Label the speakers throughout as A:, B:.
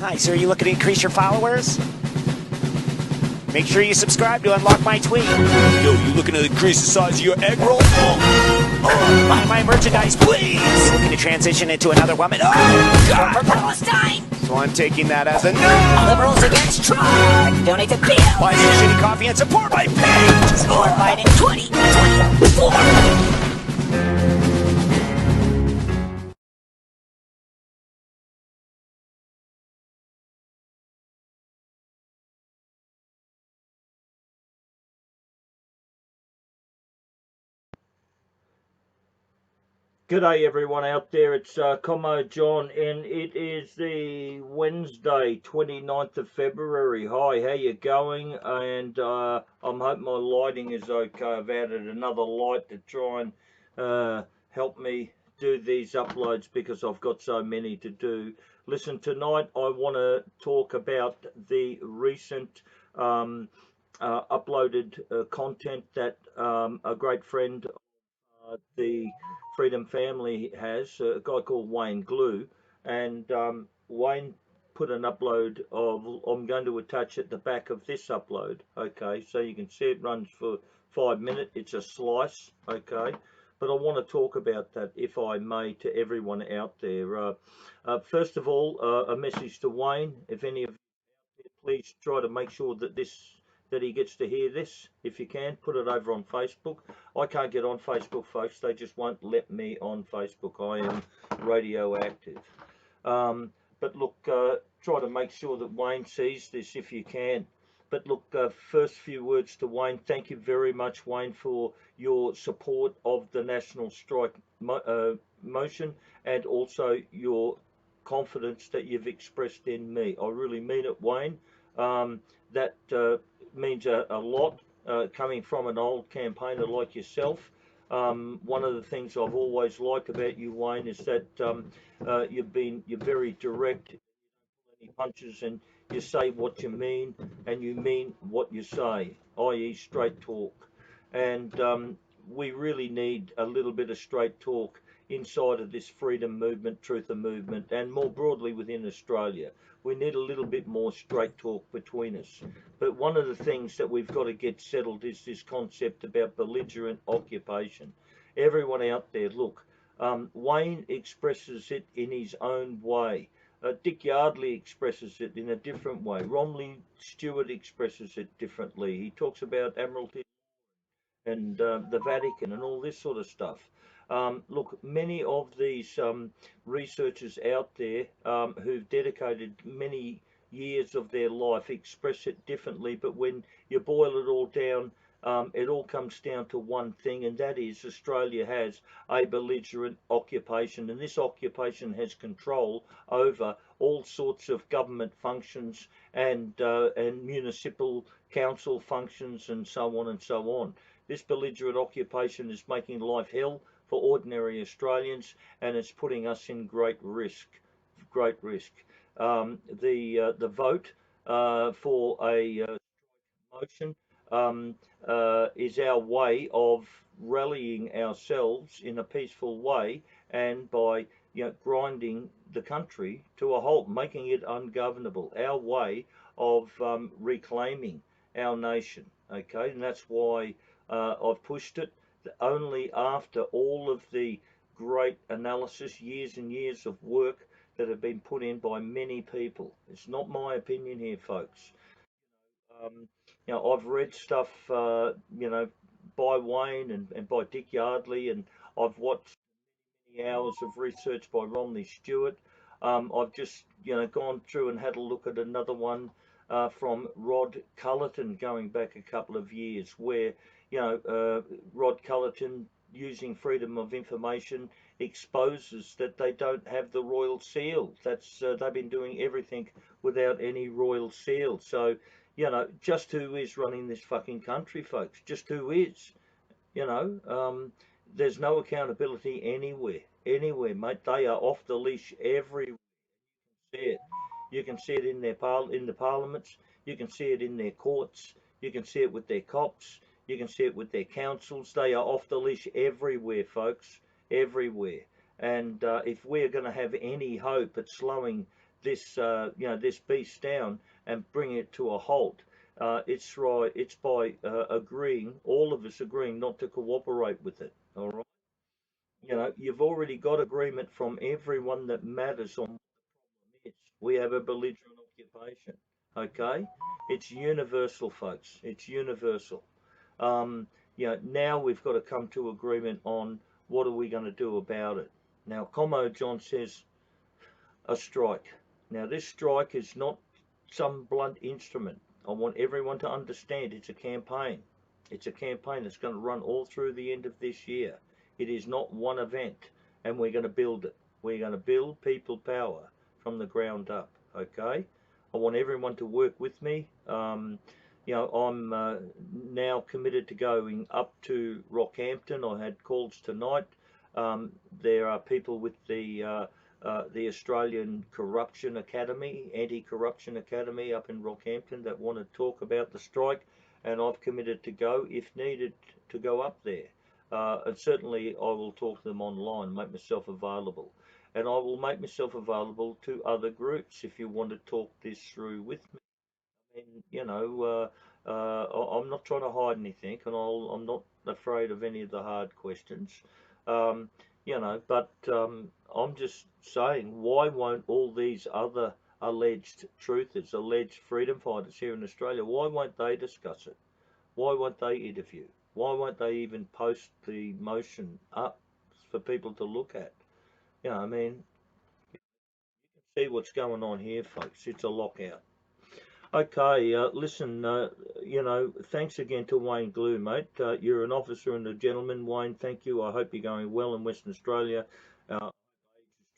A: Hi, so are you looking to increase your followers? Make sure you subscribe to unlock my tweet.
B: Yo, you looking to increase the size of your egg roll?
A: Buy my merchandise, please. Looking to transition into another woman? Oh, God.
C: For Palestine!
A: So I'm taking that as a no.
C: Liberals against Trump! Donate to Bill!
A: Buy some shitty coffee and support my page.
C: Support Biden 2024!
D: G'day everyone out there, it's Commo John, and it is the Wednesday, 29th of February. Hi, how you going? And I'm hoping my lighting is okay. I've added another light to try and help me do these uploads because I've got so many to do. Listen, tonight I want to talk about the recent uploaded content that a great friend the Freedom Family has, a guy called Glew, and Wayne put an upload of, I'm going to attach at the back of this upload, okay, so you can see it runs for 5 minutes, it's a slice, okay, but I want to talk about that, if I may, to everyone out there. First of all, a message to Wayne, if any of you, please try to make sure that he gets to hear this. If you can, put it over on Facebook. I can't get on Facebook, folks. They just won't let me on Facebook. I am radioactive. But look, try to make sure that Wayne sees this if you can. But look, first few words to Wayne. Thank you very much, Wayne, for your support of the National Strike motion, and also your confidence that you've expressed in me. I really mean it, Wayne. That means a lot coming from an old campaigner like yourself. One of the things I've always liked about you, Wayne, is that you're very direct, any punches, and you say what you mean, and you mean what you say, i.e. straight talk. And we really need a little bit of straight talk inside of this freedom movement, truther movement, and more broadly within Australia. We need a little bit more straight talk between us. But one of the things that we've got to get settled is this concept about belligerent occupation. Everyone out there, look, Wayne expresses it in his own way. Dick Yardley expresses it in a different way. Romney Stewart expresses it differently. He talks about Admiralty and the Vatican and all this sort of stuff. Look, many of these researchers out there who've dedicated many years of their life express it differently, but when you boil it all down, it all comes down to one thing, and that is Australia has a belligerent occupation, and this occupation has control over all sorts of government functions and municipal council functions and so on and so on. This belligerent occupation is making life hell for ordinary Australians, and it's putting us in great risk. Great risk. The vote for a motion is our way of rallying ourselves in a peaceful way, and by grinding the country to a halt, making it ungovernable. Our way of reclaiming our nation. Okay, and that's why I've pushed it. Only after all of the great analysis, years and years of work that have been put in by many people. It's not my opinion here, folks. I've read stuff, by Wayne and by Dick Yardley, and I've watched many hours of research by Romney Stewart. I've just, gone through and had a look at another one from Rod Cullerton going back a couple of years, where, Rod Cullerton, using freedom of information, exposes that they don't have the royal seal. That's they've been doing everything without any royal seal. So, just who is running this fucking country, folks? Just who is? There's no accountability anywhere, mate. They are off the leash everywhere. You can see it in the parliaments. You can see it in their courts. You can see it with their cops. You can see it with their councils. They are off the leash everywhere, folks, everywhere. And if we're going to have any hope at slowing this this beast down and bring it to a halt. It's right. It's by agreeing, all of us agreeing not to cooperate with it. All right. You've already got agreement from everyone that matters on this. We have a belligerent occupation. Okay, it's universal, folks. It's universal. Now we've got to come to agreement on what are we going to do about it. Now, Como John says a strike. Now, this strike is not some blunt instrument. I want everyone to understand it's a campaign. It's a campaign that's going to run all through the end of this year. It is not one event, and we're going to build it. We're going to build people power from the ground up, okay? I want everyone to work with me. I'm now committed to going up to Rockhampton. I had calls tonight. There are people with the Australian Corruption Academy, Anti-Corruption Academy up in Rockhampton that want to talk about the strike, and I've committed to go, if needed, to go up there. And certainly I will talk to them online, make myself available. And I will make myself available to other groups if you want to talk this through with me. And, I'm not trying to hide anything, and I'm not afraid of any of the hard questions. But I'm just saying, why won't all these other alleged truthers, alleged freedom fighters here in Australia, why won't they discuss it? Why won't they interview? Why won't they even post the motion up for people to look at? You can see what's going on here, folks. It's a lockout. Okay, listen, thanks again to Wayne Glew, mate. You're an officer and a gentleman, Wayne. Thank you. I hope you're going well in Western Australia. It's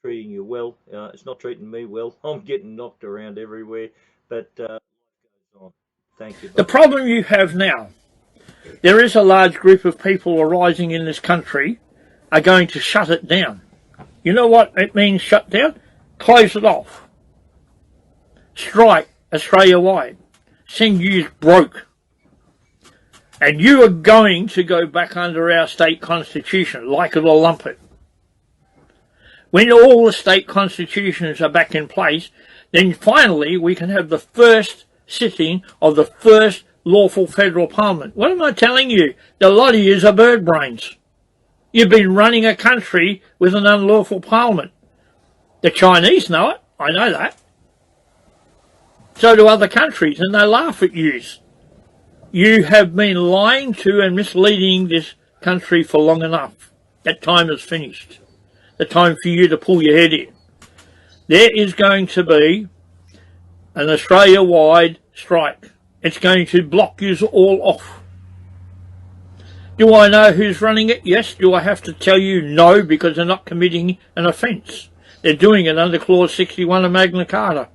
D: treating you well. It's not treating me well. I'm getting knocked around everywhere, but life goes on. Thank you.
E: The problem you have now, there is a large group of people arising in this country are going to shut it down. You know what it means, shut down? Close it off. Strike Australia-wide. Send you broke. And you are going to go back under our state constitution, like it or lump it. When all the state constitutions are back in place, then finally we can have the first sitting of the first lawful federal parliament. What am I telling you? A lot of yous are bird brains. You've been running a country with an unlawful parliament. The Chinese know it. I know that. So do other countries, and they laugh at yous. You have been lying to and misleading this country for long enough. That time is finished. The time for you to pull your head in. There is going to be an Australia-wide strike. It's going to block you all off. Do I know who's running it? Yes. Do I have to tell you no, because they're not committing an offence? They're doing it under Clause 61 of Magna Carta.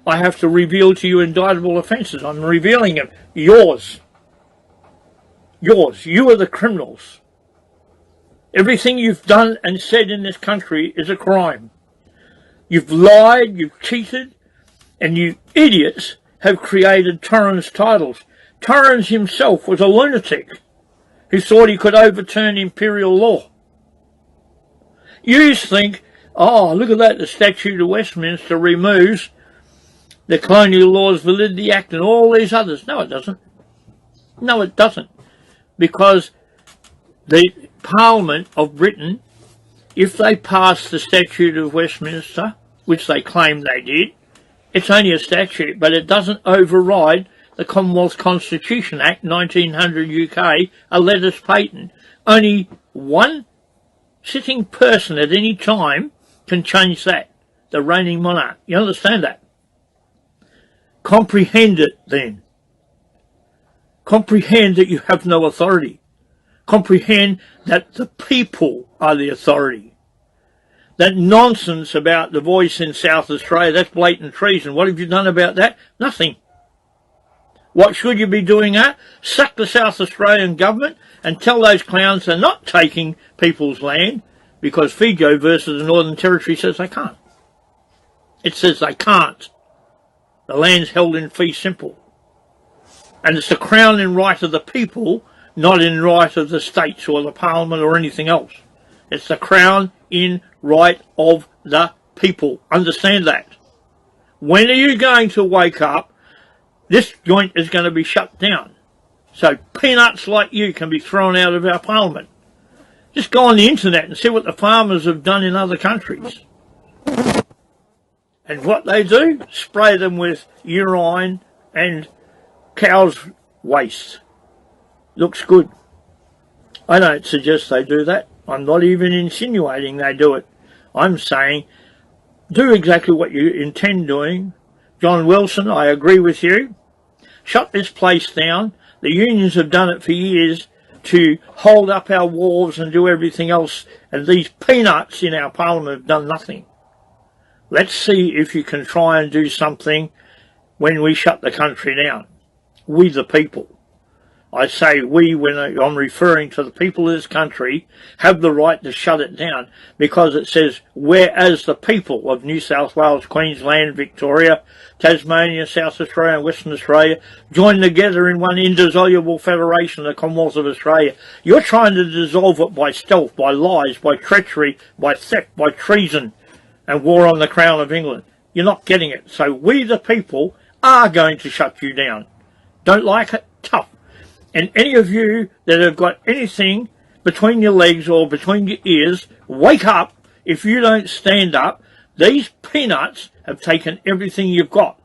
E: I have to reveal to you indictable offences. I'm revealing them. Yours. Yours. You are the criminals. Everything you've done and said in this country is a crime. You've lied, you've cheated, and you idiots have created Torrens titles. Torrens himself was a lunatic who thought he could overturn imperial law. You think, oh, look at that, the Statute of Westminster removes the Colonial Laws Validity Act and all these others. No, it doesn't. No, it doesn't. Because the Parliament of Britain, if they pass the Statute of Westminster, which they claim they did, it's only a statute, but it doesn't override the Commonwealth Constitution Act 1900 UK, a letters patent. Only one sitting person at any time can change that, the reigning monarch. You understand that? Comprehend it then. Comprehend that you have no authority. Comprehend that the people are the authority. That nonsense about the voice in South Australia, that's blatant treason. What have you done about that? Nothing. What should you be doing at? Sack the South Australian government and tell those clowns they're not taking people's land, because Fiji versus the Northern Territory says they can't. It says they can't. The land's held in fee simple. And it's the crown in right of the people, not in right of the states or the parliament or anything else. It's the crown in right of the people. Understand that. When are you going to wake up? This joint is going to be shut down. So peanuts like you can be thrown out of our parliament. Just go on the internet and see what the farmers have done in other countries. And what they do, spray them with urine and cow's waste. Looks good. I don't suggest they do that. I'm not even insinuating they do it. I'm saying do exactly what you intend doing. John Wilson, I agree with you. Shut this place down. The unions have done it for years to hold up our wharves and do everything else, and these peanuts in our parliament have done nothing. Let's see if you can try and do something when we shut the country down. We the people. I say we when I'm referring to the people of this country have the right to shut it down, because it says, whereas the people of New South Wales, Queensland, Victoria, Tasmania, South Australia and Western Australia join together in one indissoluble federation, the Commonwealth of Australia. You're trying to dissolve it by stealth, by lies, by treachery, by theft, by treason and war on the Crown of England. You're not getting it. So we the people are going to shut you down. Don't like it? Tough. And any of you that have got anything between your legs or between your ears, wake up. If you don't stand up, these peanuts have taken everything you've got.